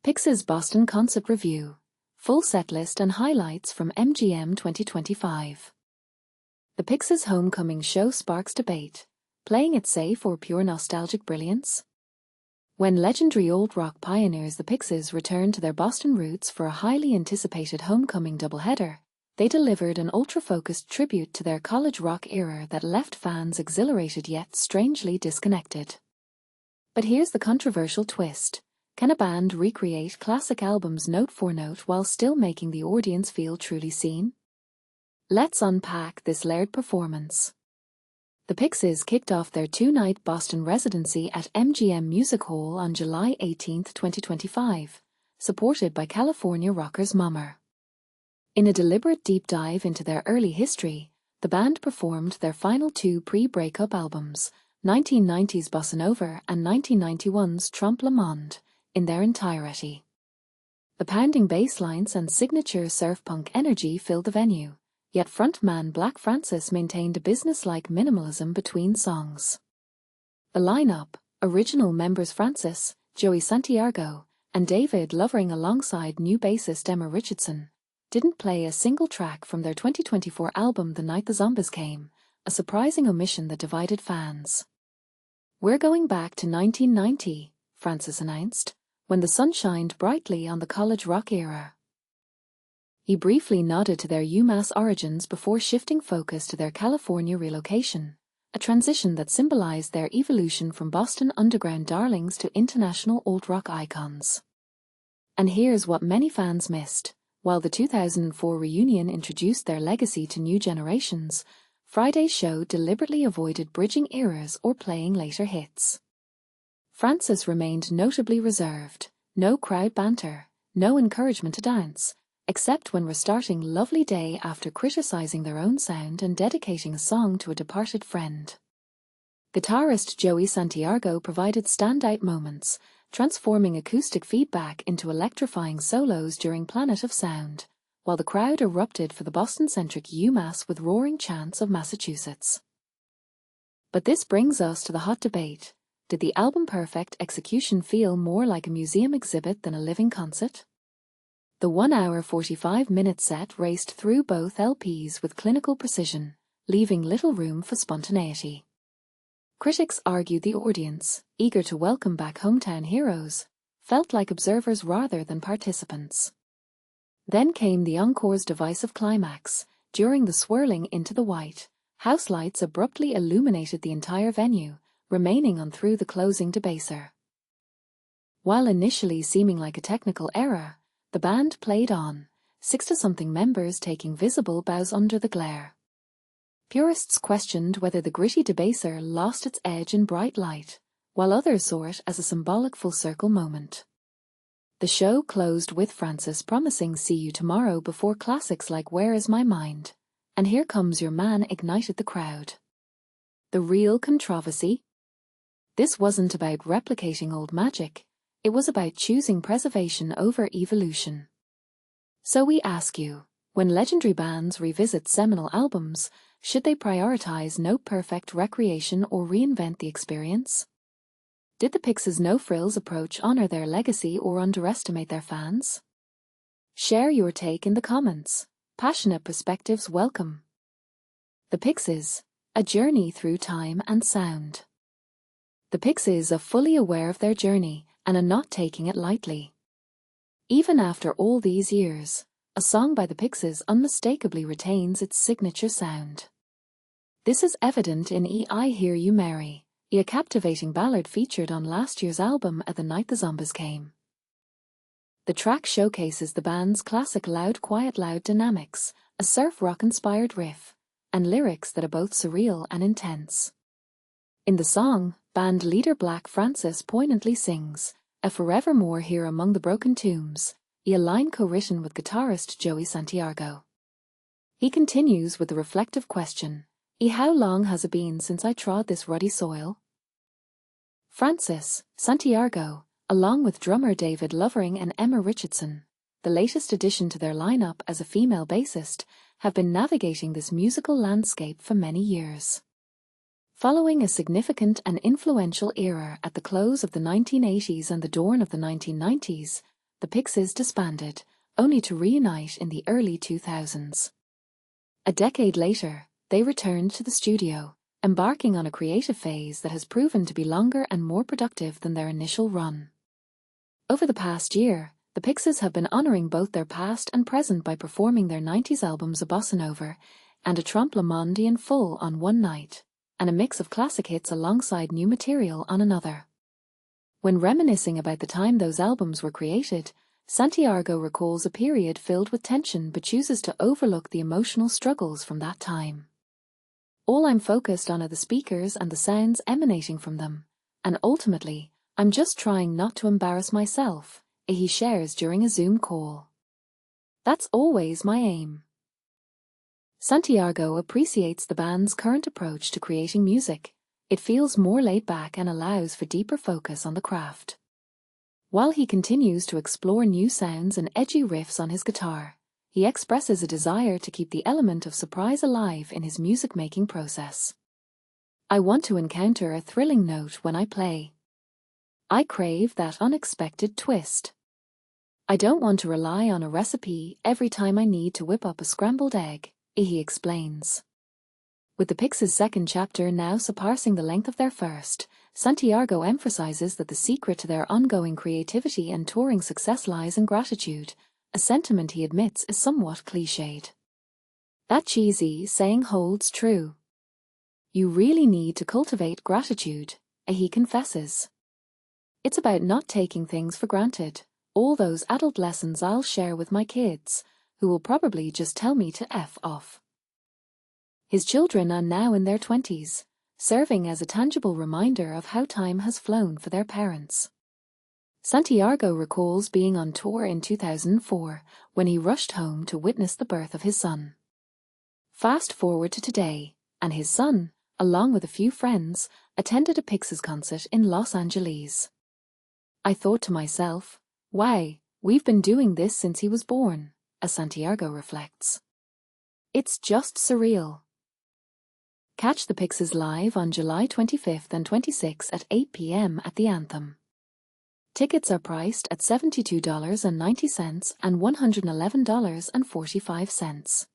Pixies Boston Concert Review. Full setlist and highlights from MGM 2025. The Pixies' homecoming show sparks debate. Playing it safe or pure nostalgic brilliance? When legendary old rock pioneers the Pixies returned to their Boston roots for a highly anticipated homecoming doubleheader, they delivered an ultra-focused tribute to their college rock era that left fans exhilarated yet strangely disconnected. But here's the controversial twist. Can a band recreate classic albums note for note while still making the audience feel truly seen? Let's unpack this layered performance. The Pixies kicked off their two-night Boston residency at MGM Music Hall on July 18, 2025, supported by California rockers Momma. In a deliberate deep dive into their early history, the band performed their final two pre-breakup albums, 1990's Bossanova and 1991's Trompe, Monde, in their entirety. The pounding bass lines and signature surf-punk energy filled the venue, yet frontman Black Francis maintained a business-like minimalism between songs. The lineup, original members Francis, Joey Santiago, and David Lovering alongside new bassist Emma Richardson, didn't play a single track from their 2024 album The Night the Zombies Came, a surprising omission that divided fans. "We're going back to 1990, Francis announced, when the sun shined brightly on the college rock era. He briefly nodded to their UMass origins before shifting focus to their California relocation, a transition that symbolized their evolution from Boston underground darlings to international old rock icons. And here's what many fans missed. While the 2004 reunion introduced their legacy to new generations, Friday's show deliberately avoided bridging eras or playing later hits. Francis remained notably reserved, no crowd banter, no encouragement to dance, except when restarting Lovely Day after criticizing their own sound and dedicating a song to a departed friend. Guitarist Joey Santiago provided standout moments, transforming acoustic feedback into electrifying solos during Planet of Sound, while the crowd erupted for the Boston-centric UMass with roaring chants of Massachusetts. But this brings us to the hot debate. Did the album-perfect execution feel more like a museum exhibit than a living concert? The 1-hour 45-minute set raced through both LPs with clinical precision, leaving little room for spontaneity. Critics argued the audience, eager to welcome back hometown heroes, felt like observers rather than participants. Then came the encore's divisive climax. During the swirling Into the White, house lights abruptly illuminated the entire venue, remaining on through the closing debaser. While initially seeming like a technical error, the band played on, 60-something members taking visible bows under the glare. Purists questioned whether the gritty debaser lost its edge in bright light, while others saw it as a symbolic full-circle moment. The show closed with Francis promising "See you tomorrow" before classics like "Where is my mind?" and "Here Comes Your Man" ignited the crowd. The real controversy? This wasn't about replicating old magic, it was about choosing preservation over evolution. So we ask you, when legendary bands revisit seminal albums, should they prioritize note-perfect recreation or reinvent the experience? Did the Pixies' no-frills approach honor their legacy or underestimate their fans? Share your take in the comments. Passionate perspectives welcome. The Pixies, a journey through time and sound. The Pixies are fully aware of their journey and are not taking it lightly. Even after all these years, a song by the Pixies unmistakably retains its signature sound. This is evident in I Hear You Mary, a captivating ballad featured on last year's album At the Night the Zombies Came. The track showcases the band's classic loud quiet loud dynamics, a surf rock-inspired riff, and lyrics that are both surreal and intense. In the song, band leader Black Francis poignantly sings, "A forevermore here among the broken tombs," a line co-written with guitarist Joey Santiago. He continues with the reflective question, how long has it been since I trod this ruddy soil?" Francis, Santiago, along with drummer David Lovering and Emma Richardson, the latest addition to their lineup as a female bassist, have been navigating this musical landscape for many years. Following a significant and influential era at the close of the 1980s and the dawn of the 1990s, the Pixies disbanded, only to reunite in the early 2000s. A decade later, they returned to the studio, embarking on a creative phase that has proven to be longer and more productive than their initial run. Over the past year, the Pixies have been honoring both their past and present by performing their 90s albums A Bossanova and a Trompe Monde in full on one night, and a mix of classic hits alongside new material on another. When reminiscing about the time those albums were created, Santiago recalls a period filled with tension but chooses to overlook the emotional struggles from that time. All I'm focused on are the speakers and the sounds emanating from them, and ultimately, I'm just trying not to embarrass myself, he shares during a Zoom call. That's always my aim. Santiago appreciates the band's current approach to creating music. It feels more laid back and allows for deeper focus on the craft. While he continues to explore new sounds and edgy riffs on his guitar, he expresses a desire to keep the element of surprise alive in his music-making process. I want to encounter a thrilling note when I play. I crave that unexpected twist. I don't want to rely on a recipe every time I need to whip up a scrambled egg, he explains. With the Pixies' second chapter now surpassing the length of their first, Santiago emphasizes that the secret to their ongoing creativity and touring success lies in gratitude, a sentiment he admits is somewhat cliched. That cheesy saying holds true. You really need to cultivate gratitude, he confesses. It's about not taking things for granted, all those adult lessons I'll share with my kids, who will probably just tell me to F off. His children are now in their 20s, serving as a tangible reminder of how time has flown for their parents. Santiago recalls being on tour in 2004 when he rushed home to witness the birth of his son. Fast forward to today, and his son, along with a few friends, attended a Pixies concert in Los Angeles. I thought to myself, wow, we've been doing this since he was born, as Santiago reflects. It's just surreal. Catch the Pixies live on July 25th and 26th at 8 p.m. at the Anthem. Tickets are priced at $72.90 and $111.45.